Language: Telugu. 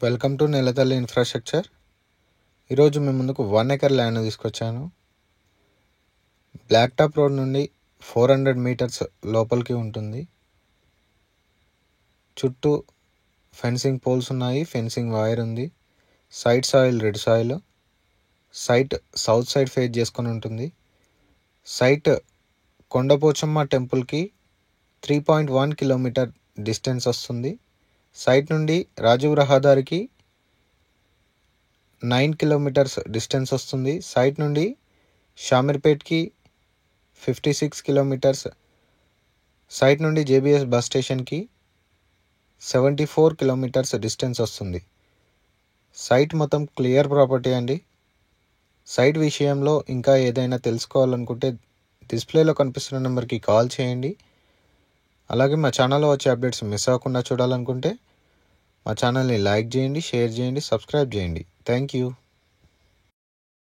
Welcome to నెలతల్లి infrastructure. ఈరోజు మేము ముందుకు 1 ఎకర్ ల్యాండ్ తీసుకొచ్చాను. బ్లాక్ టాప్ రోడ్ నుండి 400 మీటర్స్ లోపలికి ఉంటుంది. చుట్టూ ఫెన్సింగ్ పోల్స్ ఉన్నాయి, ఫెన్సింగ్ వైర్ ఉంది. Side soil red soil. Site south side face చేసుకొని ఉంటుంది. సైట్ కొండపోచమ్మ టెంపుల్కి 3.1 కిలోమీటర్ డిస్టెన్స్ వస్తుంది. సైట్ నుండి రాజీవ్ రహదారికి 9 కిలోమీటర్స్ డిస్టెన్స్ వస్తుంది. సైట్ నుండి షామీర్పేట్కి 56 కిలోమీటర్స్. సైట్ నుండి జేబీఎస్ బస్ స్టేషన్కి 74 కిలోమీటర్స్ డిస్టెన్స్ వస్తుంది. సైట్ మొత్తం క్లియర్ ప్రాపర్టీ అండి. సైట్ విషయంలో ఇంకా ఏదైనా తెలుసుకోవాలనుకుంటే డిస్ప్లేలో కనిపిస్తున్న నెంబర్కి కాల్ చేయండి. అలాగే మా ఛానల్లో వచ్చే అప్డేట్స్ మిస్ అవ్వకుండా చూడాలనుకుంటే మా ఛానల్ని లైక్ చేయండి, షేర్ చేయండి, సబ్స్క్రైబ్ చేయండి. Thank you.